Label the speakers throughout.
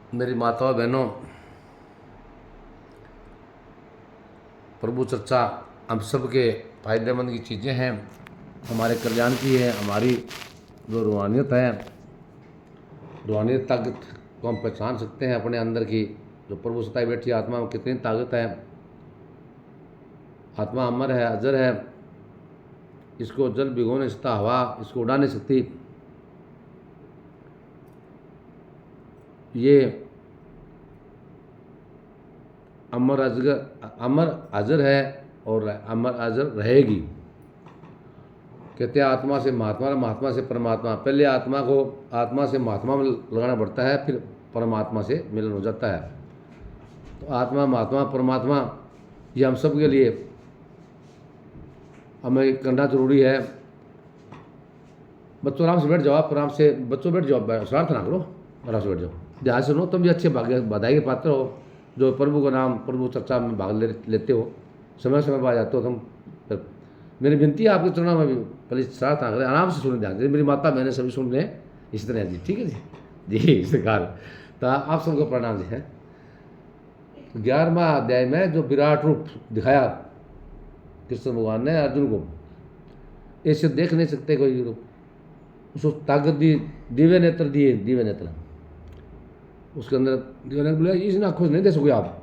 Speaker 1: मेरी माताओं बहनों, प्रभु चर्चा हम सब के फ़ायदेमंद की चीज़ें हैं, हमारे कल्याण की है। हमारी जो रूहानियत है, रूहानियत ताकत को हम पहचान सकते हैं अपने अंदर की। जो प्रभु सताई बैठी आत्मा में कितनी ताकत है। आत्मा अमर है, अजर है, इसको जल भिगो नहीं सकता, हवा इसको उड़ा नहीं सकती। ये अमर अजर है और अमर अजर रहेगी। कहते हैं आत्मा से महात्मा, महात्मा से परमात्मा। पहले आत्मा से महात्मा में लगाना पड़ता है, फिर परमात्मा से मिलन हो जाता है। तो आत्मा, महात्मा, परमात्मा, ये हम सब के लिए हमें करना जरूरी है। बच्चों आराम से बैठ जाओ, आप आराम से बच्चों बैठ जाओ, शरारत ना करो, आराम से बैठ जाओ, ध्यान से सुनो। तुम भी अच्छे बधाई के पात्र हो जो प्रभु का नाम, प्रभु चर्चा में भाग लेते हो, समय समय पर आ जाते हो तुम। मेरी विनती है आपके चरणों में भी, पहले शरारत ना करें, आराम से सुने ध्यान से। मेरी माता मैंने सभी सुन लें इसी तरह जी, ठीक है जी जी सरकार। तो आप सबको प्रणाम जी है। 11वां अध्याय में जो विराट रूप दिखाया कृष्ण भगवान ने अर्जुन को, ऐसे देख नहीं सकते कोई रूप। उसको ताकत दी, दिव्य नेत्र दिए, दिव्य नेत्र उसके अंदर। दिव्य नेत्र बोले इस आँखों से नहीं दे सकोगे आप।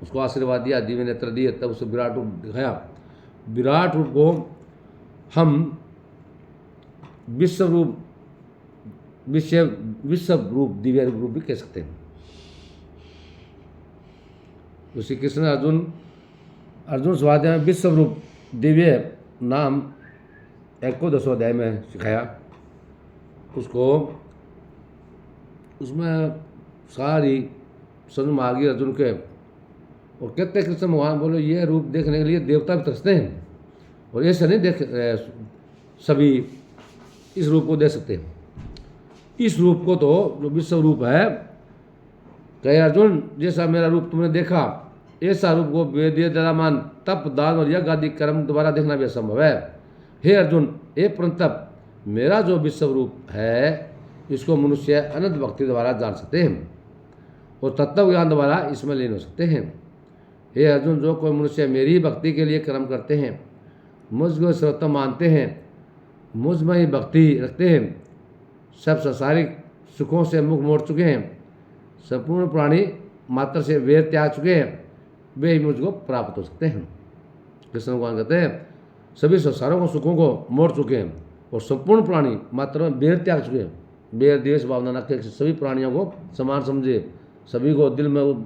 Speaker 1: उसको आशीर्वाद दिया, दिव्य नेत्र दिए, तब उसे विराट रूप दिखाया। विराट रूप को हम विश्व रूप, विश्व रूप, दिव्य रूप भी कह सकते हैं। श्री कृष्ण अर्जुन स्वाध्याय में विश्व रूप दिव्य नाम 11 अध्याय में सिखाया उसको। उसमें सारी समझ में आ गई अर्जुन के। और कहते कृष्ण भगवान बोले ये रूप देखने के लिए देवता भी तरसते हैं, और ऐसे नहीं देख सभी इस रूप को देख सकते। इस रूप को तो जो विश्व रूप है, कहे अर्जुन जैसा मेरा रूप तुमने देखा, ऐसा रूप को वेदीय जलामान तप दान और यज्ञ आदि कर्म द्वारा देखना भी असंभव है। हे अर्जुन, हे परंतप, मेरा जो विश्व रूप है इसको मनुष्य अनंत भक्ति द्वारा जान सकते हैं और तत्व ज्ञान द्वारा इसमें लीन हो सकते हैं। हे अर्जुन, जो कोई मनुष्य मेरी भक्ति के लिए कर्म करते हैं, मुझको सर्वोत्तम मानते हैं, मुझ में ही भक्ति रखते हैं, सब संसारिक सुखों से मुख मोड़ चुके हैं, संपूर्ण प्राणी मात्र से वैर त्याग चुके हैं, वे ही मुझको प्राप्त हो सकते हैं। कृष्ण भगवान कहते हैं सभी संसारों को सुखों को मोड़ चुके हैं और संपूर्ण प्राणी मात्र में वैर त्याग चुके हैं। वैर द्वेष भावना न रखे, सभी प्राणियों को समान समझे, सभी को दिल में वो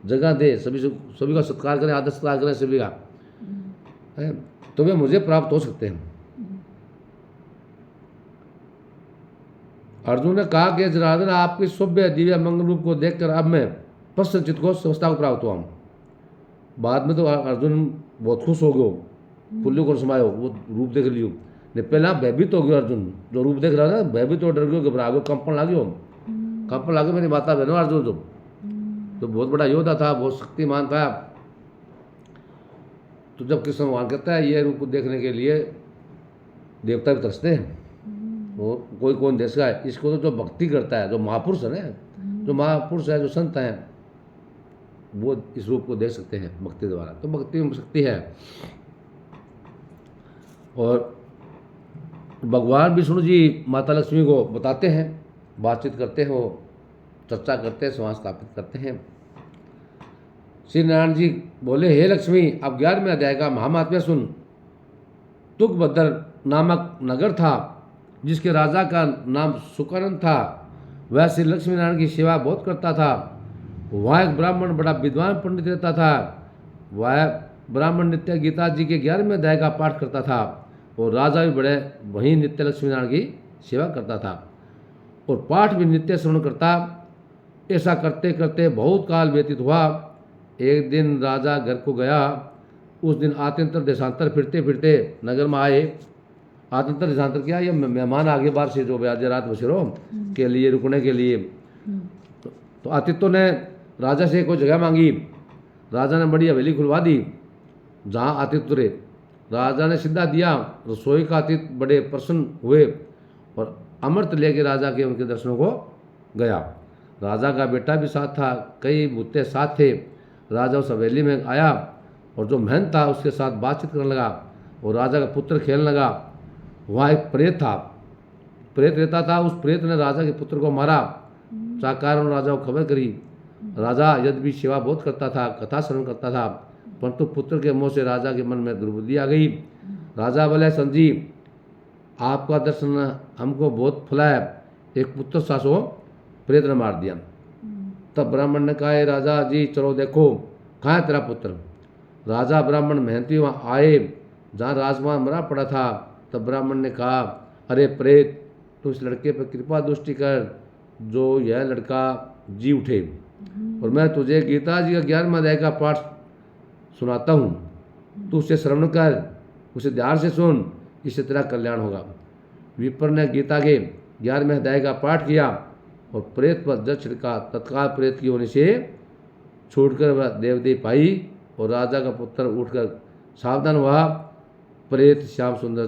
Speaker 1: जगह दे, सभी का सत्कार करें, आदर सत्कार करें सभी का, तो वे मुझे प्राप्त हो सकते हैं। अर्जुन ने कहा कि जनार्दन, आपकी सभ्य दिव्य मंगल रूप को देखकर अब मैं प्रसन्न चित्त को स्वस्थता को प्राप्त हुआ। बाद में तो अर्जुन बहुत खुश हो गयो, फुल्ली को समायो, वो रूप देख लियो। ने पहला भयभीत हो गयो अर्जुन, जो रूप देख रहा था भयभीत हो, डर गयो, घबरा गयो, कंपन लागे। मेरी माता बहनों, अर्जुन तो बहुत बड़ा योद्धा था, बहुत शक्तिमान था। तो जब कृष्ण भगवान कहता है ये रूप को देखने के लिए देवता भी तरसते हैं, वो कोई कौन देश का है। इसको तो जो भक्ति करता है, जो महापुरुष है ना, जो महापुरुष है, जो संत हैं, वो इस रूप को देख सकते हैं भक्ति द्वारा। तो भक्ति में शक्ति है। और भगवान विष्णु जी माता लक्ष्मी को बताते हैं, बातचीत करते हैं, वो चर्चा करते हैं, समाज स्थापित करते हैं। श्री नारायण जी बोले हे लक्ष्मी, अब 11वें अध्याय का महात्म्य सुन। तुंगभद्र नामक नगर था जिसके राजा का नाम सुकानंद था। वह श्री लक्ष्मी नारायण की सेवा बहुत करता था। वहाँ एक ब्राह्मण बड़ा विद्वान पंडित रहता था। वह ब्राह्मण नित्य गीता जी के 11वें अध्याय का पाठ करता था और राजा भी बड़े वहीं नित्य लक्ष्मी नारायण की सेवा करता था और पाठ भी नित्य श्रवण करता। ऐसा करते करते बहुत काल व्यतीत हुआ। एक दिन राजा घर को गया। उस दिन आत्यंतर देशांतर फिरते फिरते नगर में आए। आत्यंतर देशांतर क्या, ये मेहमान आगे बाहर से जो आज रात बसेरों के लिए रुकने के लिए। तो आतिथ्यों ने राजा से कोई जगह मांगी। राजा ने बड़ी हवेली खुलवा दी जहाँ आतिथ्य रहे। राजा ने सीधा दिया। रसोई का आतिथ्य बड़े प्रसन्न हुए और अमृत लेके राजा के उनके दर्शनों को गया। राजा का बेटा भी साथ था, कई भूते साथ थे। राजा उस हवेली में आया और जो महंत था उसके साथ बातचीत करने लगा और राजा का पुत्र खेलने लगा। वहाँ एक प्रेत था, प्रेत रहता था। उस प्रेत ने राजा के पुत्र को मारा। चाकार ने राजा को खबर करी। राजा यद्यपि सेवा बहुत करता था, कथा श्रवण करता था, परंतु पुत्र के मुँह से राजा के मन में दुर्बुद्धि आ गई। राजा बोले, संत जी आपका दर्शन हमको बहुत फला है, एक पुत्र सासो प्रेत ने मार दिया। तब ब्राह्मण ने कहा, राजा जी चलो देखो कहाँ है तेरा पुत्र। राजा ब्राह्मण मेहनती वहाँ आए जहाँ राजकुमार मरा पड़ा था। तब ब्राह्मण ने कहा, अरे प्रेत तू इस लड़के पर कृपा दृष्टि कर जो यह लड़का जी उठे, और मैं तुझे गीता जी का 11वां अध्याय का पाठ सुनाता हूँ, तू उसे श्रवण कर, उसे ध्यान से सुन, इससे तेरा कल्याण होगा। विप्र ने गीता के 11वें अध्याय का पाठ किया और प्रेत पर जल छिड़का। तत्काल प्रेत की होने से छूटकर वह देवदेव पाई और राजा का पुत्र उठकर सावधान हुआ। प्रेत श्याम सुंदर